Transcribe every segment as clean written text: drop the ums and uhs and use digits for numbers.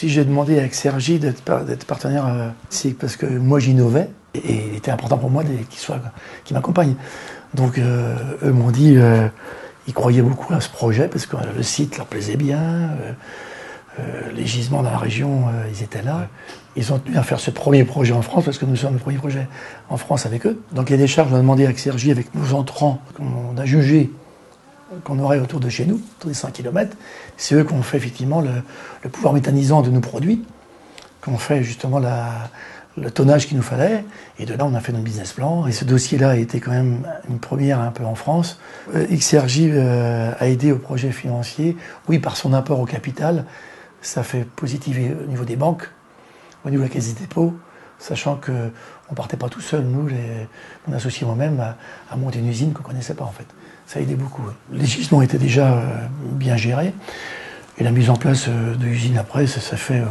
Si j'ai demandé à Exergi d'être partenaire, c'est parce que moi j'innovais et il était important pour moi qu'ils m'accompagnent. Donc eux m'ont dit, ils croyaient beaucoup à ce projet parce que le site leur plaisait bien, les gisements dans la région, ils étaient là. Ils ont tenu à faire ce premier projet en France parce que nous sommes le premier projet en France avec eux. Donc les décharges, on a demandé à Exergi avec nos entrants qu'on a jugé qu'on aurait autour de chez nous, autour des 5 km, c'est eux qui ont fait effectivement le pouvoir méthanisant de nos produits, qui ont fait justement le tonnage qu'il nous fallait, et de là on a fait notre business plan, et ce dossier-là a été quand même une première un peu en France. Exergi a aidé au projet financier, oui par son apport au capital, ça fait positiver au niveau des banques, au niveau de la Caisse des dépôts, sachant qu'on ne partait pas tout seul, nous, mon associé moi-même, à monter une usine qu'on ne connaissait pas en fait. Ça a aidé beaucoup. Les gisements étaient déjà bien gérés. Et la mise en place de l'usine après, ça fait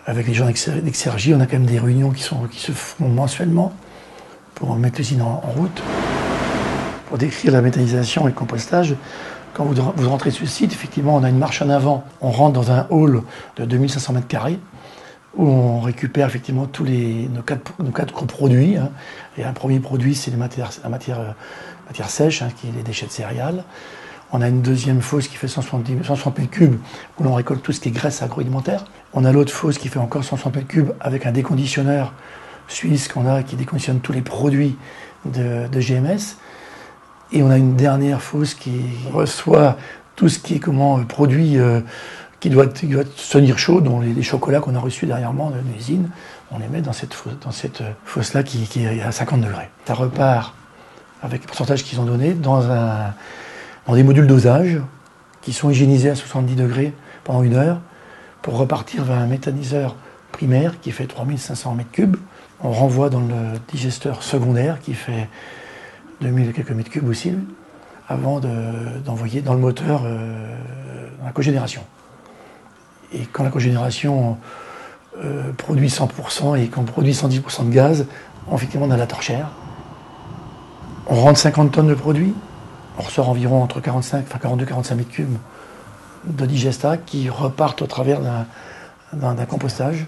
avec les gens d'Exergi. On a quand même des réunions qui se font mensuellement pour mettre l'usine en route. Pour décrire la méthanisation et le compostage, quand vous rentrez sur le site, effectivement, on a une marche en avant. On rentre dans un hall de 2500 m² où on récupère effectivement tous nos quatre coproduits. Hein. Et un premier produit, c'est la matière sèche, hein, qui est les déchets de céréales. On a une deuxième fosse qui fait 160 m3 où l'on récolte tout ce qui est graisse agroalimentaire. On a l'autre fosse qui fait encore 160 m3 avec un déconditionneur suisse qui déconditionne tous les produits de GMS. Et on a une dernière fosse qui reçoit tout ce qui est produit qui doit se tenir chaud, dont les chocolats qu'on a reçus dernièrement de l'usine. On les met dans cette fosse-là qui est à 50 degrés. Ça repart avec les pourcentages qu'ils ont donnés dans des modules dosage qui sont hygiénisés à 70 degrés pendant 1 heure pour repartir vers un méthaniseur primaire qui fait 3500 m3. On renvoie dans le digesteur secondaire qui fait 2000 et quelques m3 aussi, avant d'envoyer dans le moteur dans la cogénération. Et quand la cogénération produit 100% et qu'on produit 110% de gaz, effectivement on a la torchère. On rentre 50 tonnes de produits, on ressort environ entre 42-45 m3 de digestat qui repartent au travers d'un compostage.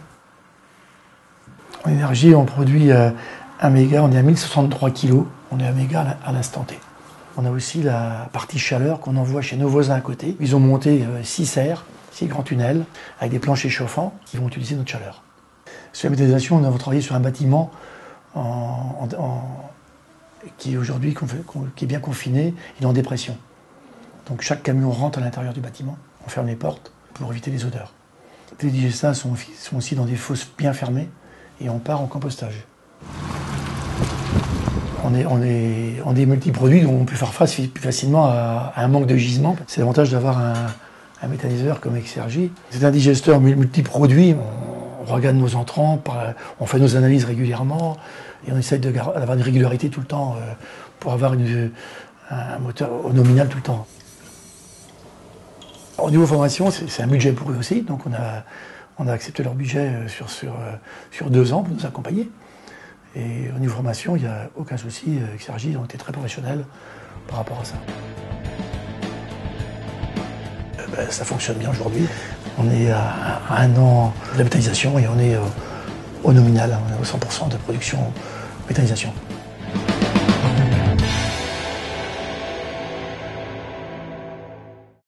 En énergie, on produit 1 méga, on est à 1063 kg, on est à méga à l'instant T. On a aussi la partie chaleur qu'on envoie chez nos voisins à côté. Ils ont monté 6 serres, 6 grands tunnels, avec des planchers chauffants qui vont utiliser notre chaleur. Sur la méthanisation, nous avons travaillé sur un bâtiment qui est aujourd'hui qui est bien confiné, il est en dépression. Donc chaque camion rentre à l'intérieur du bâtiment, on ferme les portes pour éviter les odeurs. Les digestats sont aussi dans des fosses bien fermées et on part en compostage. On est multiproduits, donc on peut faire face plus facilement à un manque de gisement. C'est l'avantage d'avoir un méthaniseur comme Exergi. C'est un digesteur multiproduit, on regarde nos entrants, on fait nos analyses régulièrement et on essaie d'avoir une régularité tout le temps pour avoir un moteur au nominal tout le temps. Au niveau formation, c'est un budget pour eux aussi, donc on a accepté leur budget sur 2 ans pour nous accompagner. Et au niveau formation, il n'y a aucun souci, Exergi ont été très professionnels par rapport à ça. Ça fonctionne bien aujourd'hui. On est à 1 an de la méthanisation et on est au nominal, on est au 100% de production méthanisation.